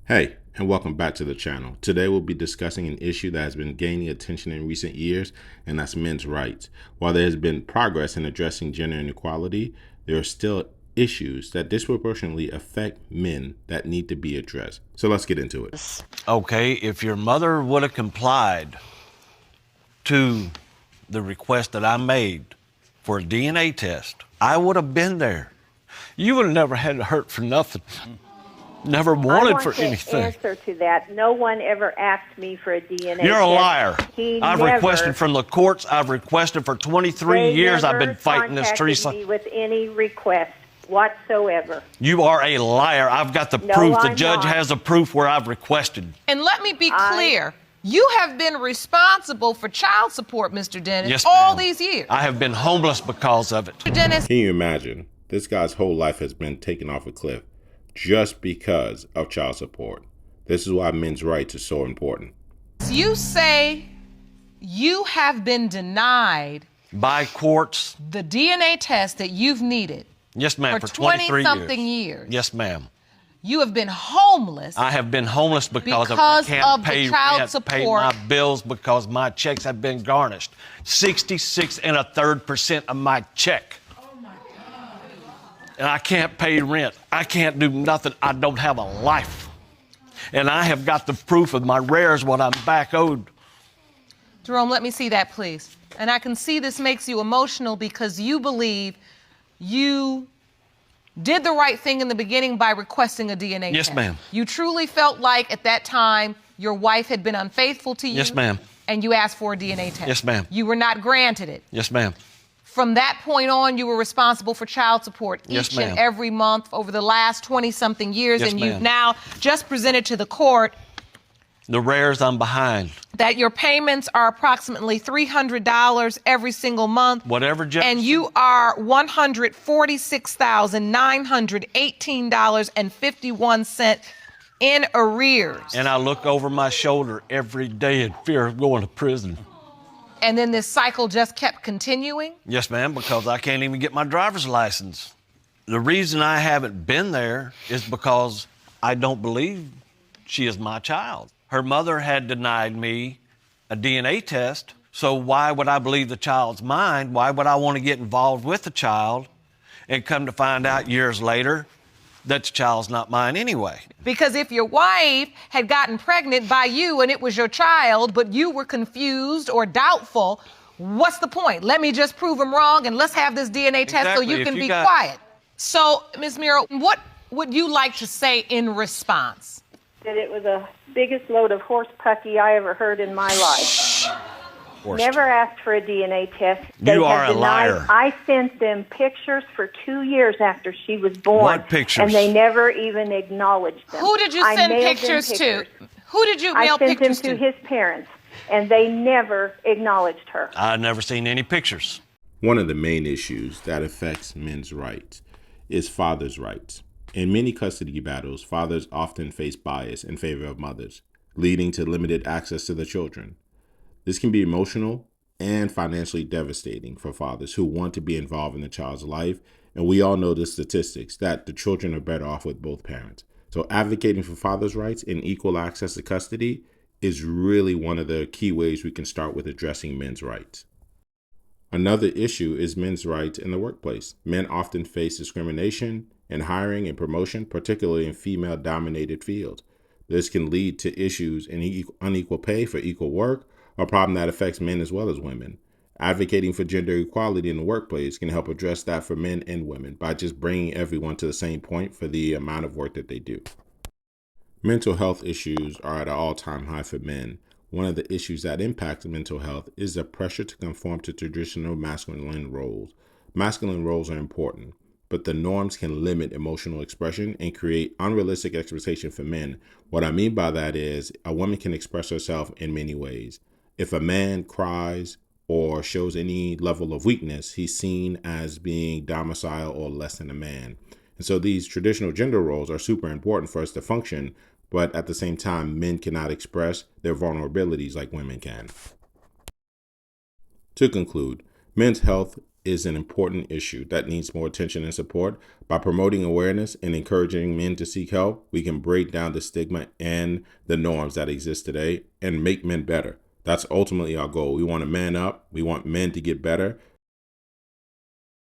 Hey, and welcome back to the channel. Today we'll be discussing an issue that has been gaining attention in recent years, and that's men's rights. While there has been progress in addressing gender inequality, there are still issues that disproportionately affect men that need to be addressed. So let's get into it. Okay, if your mother would have complied to the request that I made for a DNA test, I would have been there. You would have never had to hurt for nothing. Never wanted for anything. Answer to that. No one ever asked me for a DNA You're a test. liar. I've requested from the courts. I've requested for 23 years. I've been fighting this, Teresa. Me with any request whatsoever. You are a liar. I've got the proof. The judge has the proof where I've requested. And let me be clear. You have been responsible for child support, Mr. Dennis, yes, all these years. I have been homeless because of it. Mr. Dennis. Can you imagine? This guy's whole life has been taken off a cliff just because of child support. This is why men's rights are so important. You say you have been denied by courts the DNA test that you've needed. Yes, ma'am, for 23 something years. Yes, ma'am. You have been homeless. I have been homeless because I can't pay child rent, support. pay my bills because my checks have been garnished. 66 1/3% of my check. And I can't pay rent. I can't do nothing. I don't have a life. And I have got the proof of my rares what I'm back owed. Jerome, let me see that, please. And I can see this makes you emotional because you believe you did the right thing in the beginning by requesting a DNA test. Yes, ma'am. You truly felt like at that time your wife had been unfaithful to you. Yes, ma'am. And you asked for a DNA test. Yes, ma'am. You were not granted it. Yes, ma'am. From that point on, you were responsible for child support each and every month over the last 20-something years, and you've now just presented to the court the rares I'm behind. That your payments are approximately $300 every single month. Whatever, Judge. And you are $146,918.51 in arrears. And I look over my shoulder every day in fear of going to prison. And then this cycle just kept continuing? Yes, ma'am, because I can't even get my driver's license. The reason I haven't been there is because I don't believe she is my child. Her mother had denied me a DNA test, so why would I believe the child's mine? Why would I want to get involved with the child and come to find out years later that the child's not mine anyway? Because if your wife had gotten pregnant by you and it was your child, but you were confused or doubtful, what's the point? Let me just prove them wrong and let's have this DNA test so you can be quiet. So, Ms. Miro, what would you like to say in response? That it was the biggest load of horse pucky I ever heard in my life. Never asked for a DNA test. You are a liar. I sent them pictures for 2 years after she was born. What pictures? And they never even acknowledged them. Who did you send pictures to? Who did you mail pictures to? I sent them to his parents, and they never acknowledged her. I've never seen any pictures. One of the main issues that affects men's rights is fathers' rights. In many custody battles, fathers often face bias in favor of mothers, leading to limited access to their children. This can be emotional and financially devastating for fathers who want to be involved in the child's life, and we all know the statistics that the children are better off with both parents. So advocating for fathers' rights and equal access to custody is really one of the key ways we can start with addressing men's rights. Another issue is men's rights in the workplace. Men often face discrimination in hiring and promotion, particularly in female-dominated fields. This can lead to issues in unequal pay for equal work, a problem that affects men as well as women. Advocating for gender equality in the workplace can help address that for men and women by just bringing everyone to the same point for the amount of work that they do. Mental health issues are at an all-time high for men. One of the issues that impacts mental health is the pressure to conform to traditional masculine roles. Masculine roles are important, but the norms can limit emotional expression and create unrealistic expectations for men. What I mean by that is a woman can express herself in many ways. If a man cries or shows any level of weakness, he's seen as being domicile or less than a man. And so these traditional gender roles are super important for us to function, but at the same time, men cannot express their vulnerabilities like women can. To conclude, men's health is an important issue that needs more attention and support. By promoting awareness and encouraging men to seek help, we can break down the stigma and the norms that exist today and make men better. That's ultimately our goal. We want to man up. We want men to get better.